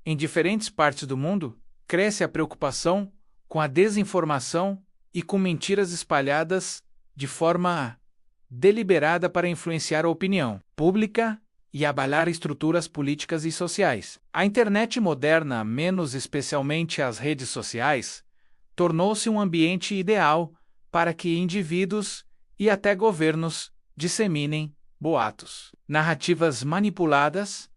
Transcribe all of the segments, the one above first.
Em diferentes partes do mundo, cresce a preocupação com a desinformação e com mentiras espalhadas de forma deliberada para influenciar a opinião pública e abalar estruturas políticas e sociais. A internet moderna, menos especialmente as redes sociais, tornou-se um ambiente ideal para que indivíduos e até governos disseminem boatos, narrativas manipuladas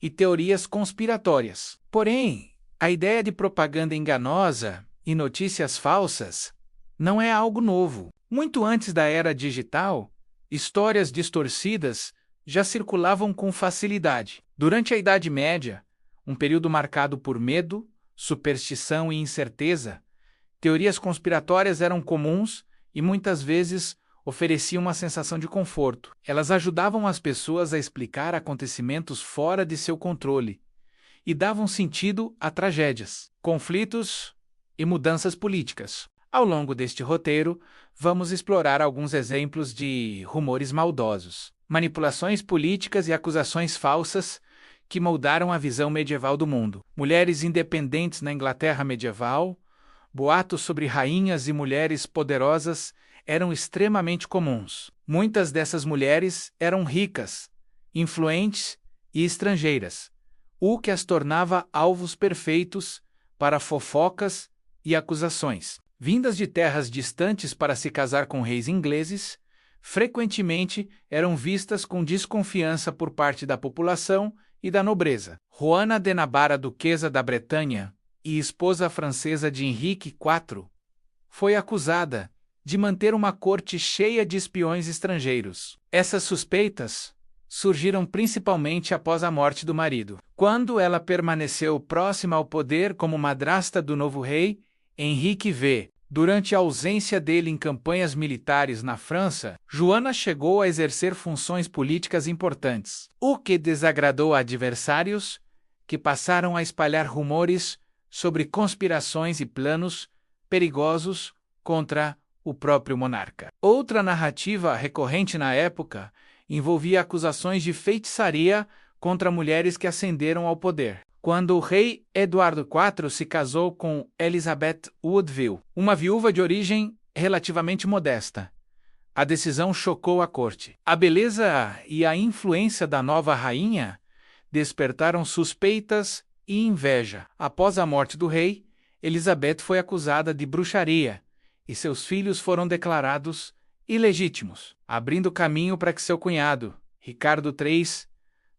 e teorias conspiratórias. Porém, a ideia de propaganda enganosa e notícias falsas não é algo novo. Muito antes da era digital, histórias distorcidas já circulavam com facilidade. Durante a Idade Média, um período marcado por medo, superstição e incerteza, teorias conspiratórias eram comuns e muitas vezes ofereciam uma sensação de conforto. Elas ajudavam as pessoas a explicar acontecimentos fora de seu controle e davam sentido a tragédias, conflitos e mudanças políticas. Ao longo deste roteiro, vamos explorar alguns exemplos de rumores maldosos, manipulações políticas e acusações falsas que moldaram a visão medieval do mundo. Mulheres independentes na Inglaterra medieval, boatos sobre rainhas e mulheres poderosas eram extremamente comuns. Muitas dessas mulheres eram ricas, influentes e estrangeiras, o que as tornava alvos perfeitos para fofocas e acusações. Vindas de terras distantes para se casar com reis ingleses, frequentemente eram vistas com desconfiança por parte da população e da nobreza. Juana de Navarra, duquesa da Bretanha e esposa francesa de Henrique IV, foi acusada de manter uma corte cheia de espiões estrangeiros. Essas suspeitas surgiram principalmente após a morte do marido, quando ela permaneceu próxima ao poder como madrasta do novo rei Henrique V. Durante a ausência dele em campanhas militares na França, Joana chegou a exercer funções políticas importantes, o que desagradou adversários que passaram a espalhar rumores sobre conspirações e planos perigosos contra o próprio monarca. Outra narrativa recorrente na época envolvia acusações de feitiçaria contra mulheres que ascenderam ao poder. Quando o rei Eduardo IV se casou com Elizabeth Woodville, uma viúva de origem relativamente modesta, a decisão chocou a corte. A beleza e a influência da nova rainha despertaram suspeitas e inveja. Após a morte do rei, Elizabeth foi acusada de bruxaria e seus filhos foram declarados ilegítimos, abrindo caminho para que seu cunhado, Ricardo III,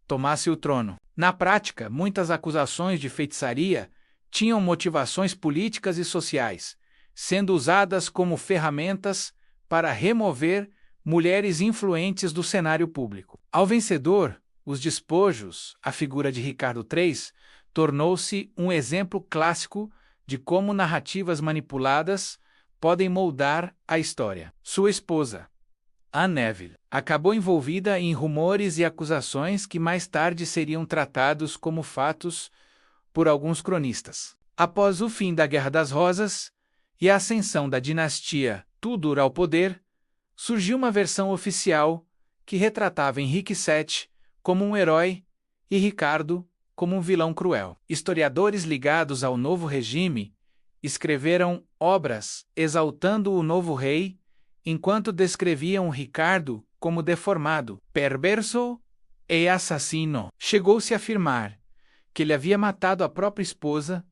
tomasse o trono. Na prática, muitas acusações de feitiçaria tinham motivações políticas e sociais, sendo usadas como ferramentas para remover mulheres influentes do cenário público. Ao vencedor, os despojos, a figura de Ricardo III, tornou-se um exemplo clássico de como narrativas manipuladas podem moldar a história. Sua esposa, Anne Neville, acabou envolvida em rumores e acusações que mais tarde seriam tratados como fatos por alguns cronistas. Após o fim da Guerra das Rosas e a ascensão da dinastia Tudor ao poder, surgiu uma versão oficial que retratava Henrique VII como um herói e Ricardo como um vilão cruel. Historiadores ligados ao novo regime escreveram obras exaltando o novo rei, enquanto descreviam Ricardo como deformado, perverso e assassino. Chegou-se a afirmar que ele havia matado a própria esposa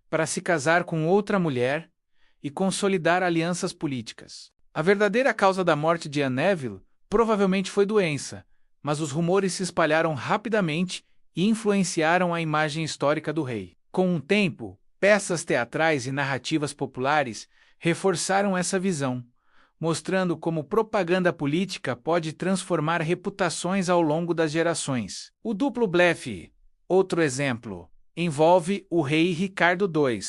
para se casar com outra mulher e consolidar alianças políticas. A verdadeira causa da morte de Anne Neville provavelmente foi doença, mas os rumores se espalharam rapidamente e influenciaram a imagem histórica do rei. Com o tempo, peças teatrais e narrativas populares reforçaram essa visão, mostrando como propaganda política pode transformar reputações ao longo das gerações. O duplo blefe, outro exemplo, envolve o rei Ricardo II,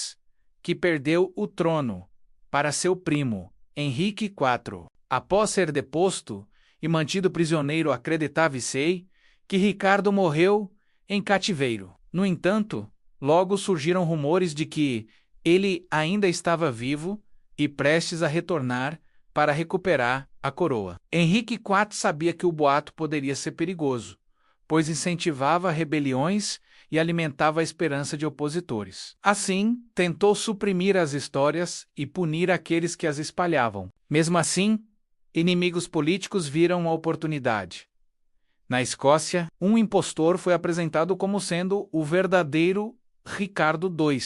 que perdeu o trono para seu primo, Henrique IV. Após ser deposto e mantido prisioneiro, acreditava-se que Ricardo morreu em cativeiro. No entanto, logo surgiram rumores de que ele ainda estava vivo e prestes a retornar para recuperar a coroa. Henrique IV sabia que o boato poderia ser perigoso, pois incentivava rebeliões e alimentava a esperança de opositores. Assim, tentou suprimir as histórias e punir aqueles que as espalhavam. Mesmo assim, inimigos políticos viram a oportunidade. Na Escócia, um impostor foi apresentado como sendo o verdadeiro Ricardo II.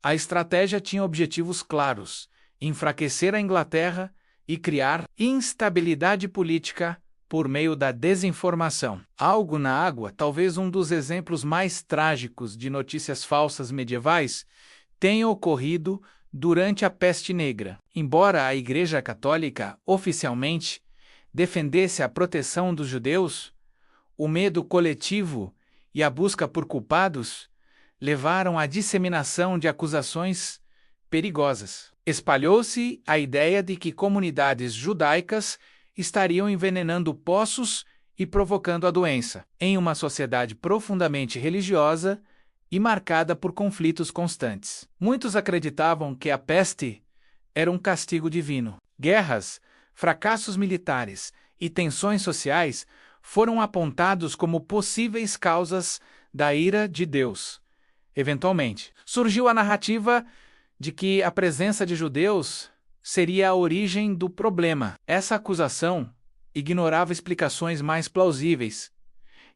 A estratégia tinha objetivos claros: enfraquecer a Inglaterra e criar instabilidade política por meio da desinformação. Algo na água, talvez um dos exemplos mais trágicos de notícias falsas medievais, tenha ocorrido durante a Peste Negra. Embora a Igreja Católica, oficialmente, defendesse a proteção dos judeus, o medo coletivo e a busca por culpados levaram à disseminação de acusações perigosas. Espalhou-se a ideia de que comunidades judaicas estariam envenenando poços e provocando a doença, em uma sociedade profundamente religiosa e marcada por conflitos constantes. Muitos acreditavam que a peste era um castigo divino. Guerras, fracassos militares e tensões sociais foram apontados como possíveis causas da ira de Deus. Eventualmente, surgiu a narrativa de que a presença de judeus seria a origem do problema. Essa acusação ignorava explicações mais plausíveis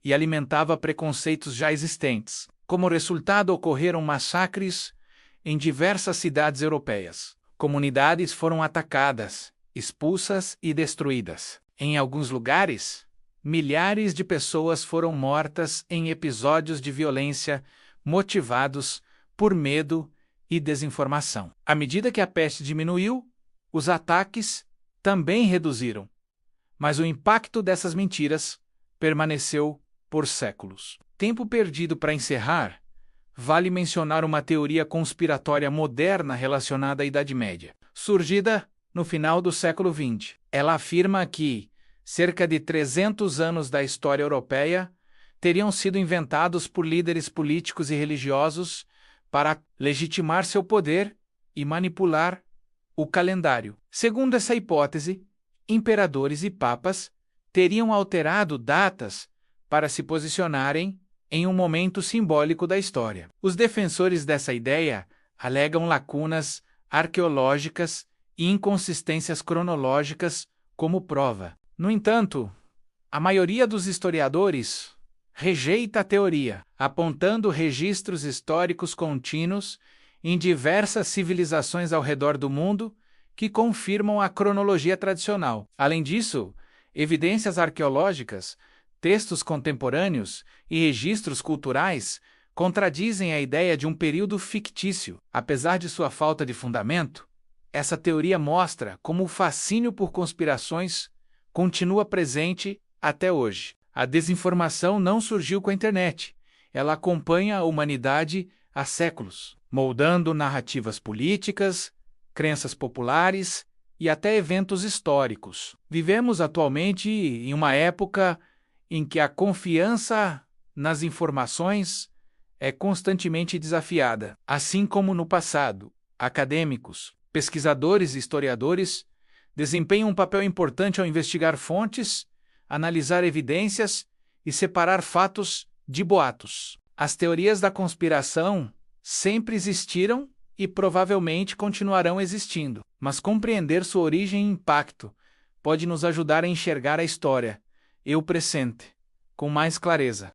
e alimentava preconceitos já existentes. Como resultado, ocorreram massacres em diversas cidades europeias. Comunidades foram atacadas, expulsas e destruídas. Em alguns lugares, milhares de pessoas foram mortas em episódios de violência motivados por medo e desinformação. À medida que a peste diminuiu, os ataques também reduziram, mas o impacto dessas mentiras permaneceu por séculos. Tempo perdido para encerrar, vale mencionar uma teoria conspiratória moderna relacionada à Idade Média, surgida no final do século XX. Ela afirma que cerca de 300 anos da história europeia teriam sido inventados por líderes políticos e religiosos para legitimar seu poder e manipular o calendário. Segundo essa hipótese, imperadores e papas teriam alterado datas para se posicionarem em um momento simbólico da história. Os defensores dessa ideia alegam lacunas arqueológicas e inconsistências cronológicas como prova. No entanto, a maioria dos historiadores rejeita a teoria, apontando registros históricos contínuos em diversas civilizações ao redor do mundo que confirmam a cronologia tradicional. Além disso, evidências arqueológicas, textos contemporâneos e registros culturais contradizem a ideia de um período fictício. Apesar de sua falta de fundamento, essa teoria mostra como o fascínio por conspirações continua presente até hoje. A desinformação não surgiu com a internet. Ela acompanha a humanidade há séculos, moldando narrativas políticas, crenças populares e até eventos históricos. Vivemos atualmente em uma época em que a confiança nas informações é constantemente desafiada. Assim como no passado, acadêmicos, pesquisadores e historiadores desempenham um papel importante ao investigar fontes, analisar evidências e separar fatos de boatos. As teorias da conspiração sempre existiram e provavelmente continuarão existindo, mas compreender sua origem e impacto pode nos ajudar a enxergar a história e o presente com mais clareza.